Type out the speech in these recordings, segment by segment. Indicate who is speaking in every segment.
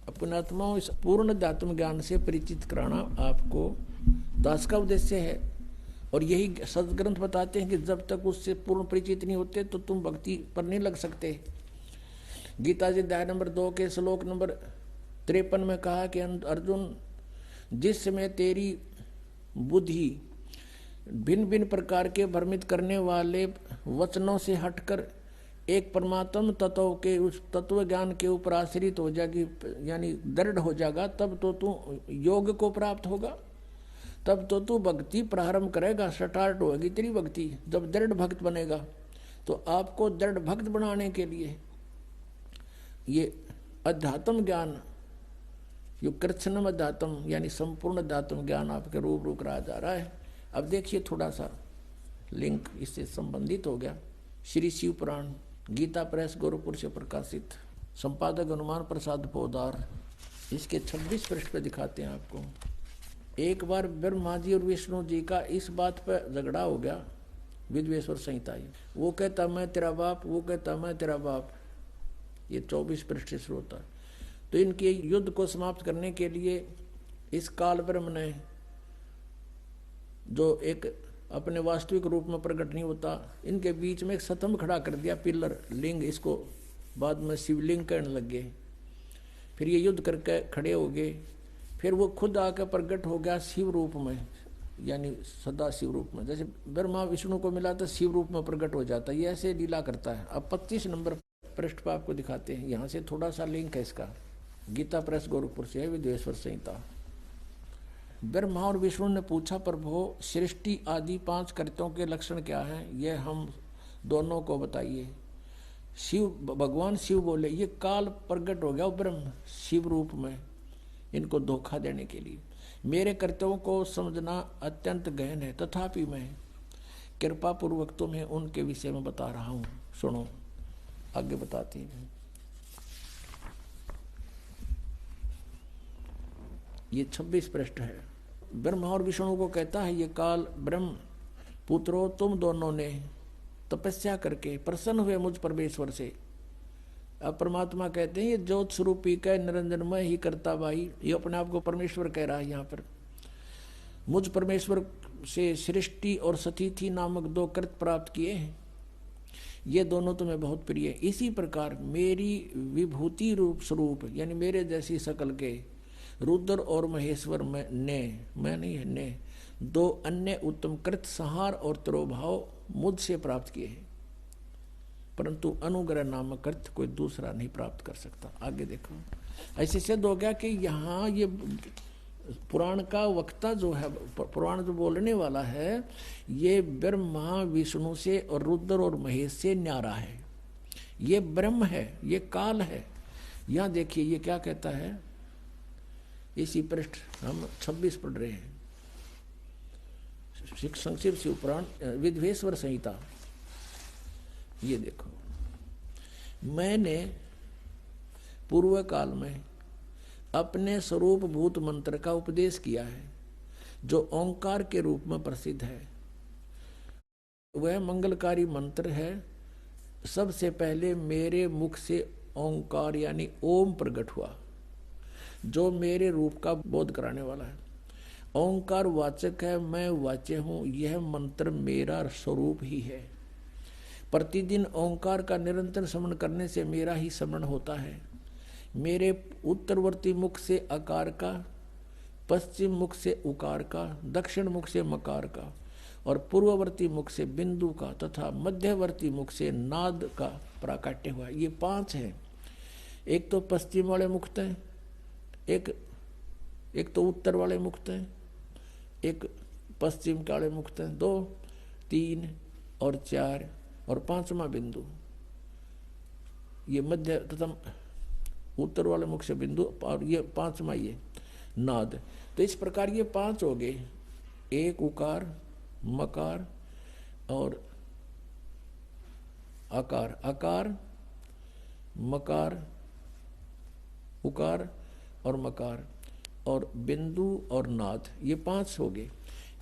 Speaker 1: पुण्यात्माओं, इस पूर्ण अध्यात्म ज्ञान से परिचित कराना आपको दास का उद्देश्य है। और यही सदग्रंथ बताते हैं कि जब तक उससे पूर्ण परिचित नहीं होते तो तुम भक्ति पर नहीं लग सकते। गीता जी अध्याय नंबर 2 के श्लोक नंबर 53 में कहा कि अर्जुन, जिस समय तेरी बुद्धि भिन्न भिन्न प्रकार के भ्रमित करने वाले वचनों से हटकर एक परमात्म तत्व के उस तत्व ज्ञान के ऊपर आश्रित हो जाएगी, यानी दृढ़ हो जाएगा, तब तो तू योग को प्राप्त होगा, तब तो तू भक्ति प्रारंभ करेगा, स्टार्ट होगी तेरी भक्ति। जब दृढ़ भक्त बनेगा तो आपको दृढ़ भक्त बनाने के लिए ये अध्यात्म ज्ञान, यो कृष्णम अध्यात्म यानी संपूर्ण अध्यात्म ज्ञान आपके रूप कराया जा रहा है। अब देखिए थोड़ा सा लिंक इससे संबंधित हो गया। श्री शिव पुराण, गीता प्रेस, गोरखपुर से प्रकाशित, संपादक हनुमान प्रसाद पोदार, इसके 26 पृष्ठ पे दिखाते हैं आपको। एक बार ब्रह्मा जी और विष्णु जी का इस बात पर झगड़ा हो गया, विद्वेश्वर संहिता। वो कहता मैं तेरा बाप, वो कहता मैं तेरा बाप। ये 24 पृष्ठ से शुरू होता है। तो इनके युद्ध को समाप्त करने के लिए इस काल ब्रह्म ने, जो एक अपने वास्तविक रूप में प्रकट नहीं होता, इनके बीच में एक स्तंभ खड़ा कर दिया, पिलर, लिंग, इसको बाद में शिवलिंग कहने लग गए। फिर ये युद्ध करके खड़े हो गए। फिर वो खुद आकर प्रकट हो गया शिव रूप में, यानी सदा शिव रूप में। जैसे ब्रह्मा विष्णु को मिला तो शिव रूप में प्रकट हो जाता है, ये ऐसे लीला करता है। अब 25 नंबर पृष्ठ पर आपको दिखाते हैं, यहाँ से थोड़ा सा लिंक है इसका। गीता प्रेस गोरखपुर से है, विद्वेश्वर संहिता। ब्रह्मा और विष्णु ने पूछा, प्रभु सृष्टि आदि 5 कृत्यों के लक्षण क्या हैं, ये हम दोनों को बताइए। भगवान शिव बोले, ये काल प्रकट हो गया ब्रह्म शिव रूप में इनको धोखा देने के लिए। मेरे कर्तव्यों को समझना अत्यंत गहन है, तथापि मैं कृपा पूर्वक तुम्हें उनके विषय में बता रहा हूँ, सुनो। आगे बताते हैं। ये 26 पृष्ठ है। ब्रह्मा और विष्णु को कहता है, ये काल ब्रह्म पुत्रों, तुम दोनों ने तपस्या करके प्रसन्न हुए मुझ परमेश्वर से। अब परमात्मा कहते हैं, ये ज्योत स्वरूपी का निरंजनमय ही करता भाई, ये अपने आप को परमेश्वर कह रहा है यहाँ पर। मुझ परमेश्वर से सृष्टि और सतिथि नामक 2 कृत प्राप्त किए हैं, ये दोनों तुम्हें बहुत प्रिय है। इसी प्रकार मेरी विभूति रूप स्वरूप, यानी मेरे जैसी शकल के रुद्र और महेश्वर में मैं नहीं है, ने 2 अन्य उत्तम कृत संहार और तिरोभाव मुझसे प्राप्त किए हैं, परंतु अनुग्रह नामक कृत कोई दूसरा नहीं प्राप्त कर सकता। आगे देखो, ऐसे सिद्ध हो गया कि यहाँ ये पुराण का वक्ता जो है, पुराण जो बोलने वाला है, ये ब्रह्मा विष्णु से और रुद्र और महेश से न्यारा है। ये ब्रह्म है, ये काल है। यहाँ देखिए ये क्या कहता है, इसी पृष्ठ हम 26 पढ़ रहे हैं, संक्षिप्त शिव पुराण विद्वेश्वर संहिता। ये देखो, मैंने पूर्व काल में अपने स्वरूप भूत मंत्र का उपदेश किया है, जो ओंकार के रूप में प्रसिद्ध है। वह मंगलकारी मंत्र है। सबसे पहले मेरे मुख से ओंकार यानी ओम प्रकट हुआ, जो मेरे रूप का बोध कराने वाला है। ओंकार वाचक है, मैं वाच्य हूँ। यह मंत्र मेरा स्वरूप ही है। प्रतिदिन ओंकार का निरंतर स्मरण करने से मेरा ही स्मरण होता है। मेरे उत्तरवर्ती मुख से आकार का, पश्चिम मुख से उकार का, दक्षिण मुख से मकार का और पूर्ववर्ती मुख से बिंदु का तथा मध्यवर्ती मुख से नाद का प्राकट्य हुआ। ये 5 हैं। एक तो पश्चिम वाले मुक्त हैं, एक तो उत्तर वाले मुक्त हैं, एक पश्चिम वाले मुक्त हैं, 2, 3 और 4 और 5वां बिंदु। ये मध्य तथा उत्तर वाले मुख से बिंदु और ये 5वां ये नाद। तो इस प्रकार ये 5 हो गए, एक उकार, मकार और आकार, आकार, मकार, उकार और मकार और बिंदु और नाद, ये 5 हो गए।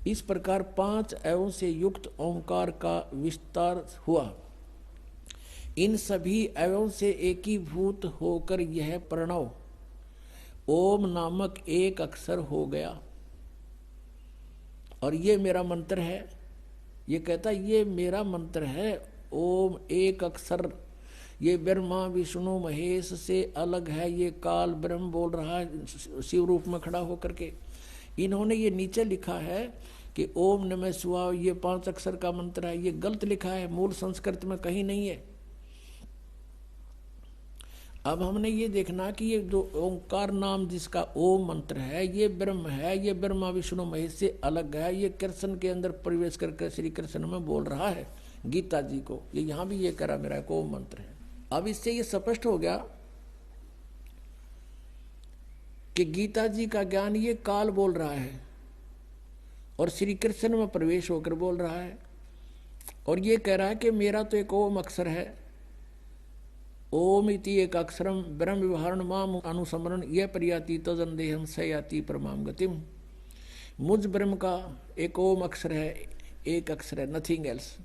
Speaker 1: इस प्रकार 5 अवयवों से युक्त ओंकार का विस्तार हुआ। इन सभी अवयवों से एकीभूत होकर यह प्रणव ओम नामक एक अक्षर हो गया और ये मेरा मंत्र है। ये कहता ये मेरा मंत्र है, ओम एक अक्षर। ये ब्रह्मा विष्णु महेश से अलग है, ये काल ब्रह्म बोल रहा है शिव रूप में खड़ा होकर के। इन्होंने ये नीचे लिखा है कि ओम नमः शिवाय, ये 5 अक्षर का मंत्र है। ये गलत लिखा है, मूल संस्कृत में कहीं नहीं है। अब हमने ये देखना कि ये जो ओंकार नाम जिसका ओम मंत्र है, ये ब्रह्म है, ये ब्रह्मा विष्णु महेश से अलग है। ये कृष्ण के अंदर प्रवेश करके श्री कृष्ण में बोल रहा है गीता जी को। ये यहाँ भी ये करा मेरा एक ओम मंत्र है। अब इससे ये स्पष्ट हो गया कि गीता जी का ज्ञान ये काल बोल रहा है और श्री कृष्ण में प्रवेश होकर बोल रहा है। और ये कह रहा है कि मेरा तो एक ओम अक्षर है, ओम इति एक अक्षरम ब्रह्म विवरण माम अनुस्मरण यह प्रयाति तजंदेहम सयाति परमाम गतिम। मुझ ब्रह्म का एक ओम अक्षर है, एक अक्षर है, नथिंग एल्स।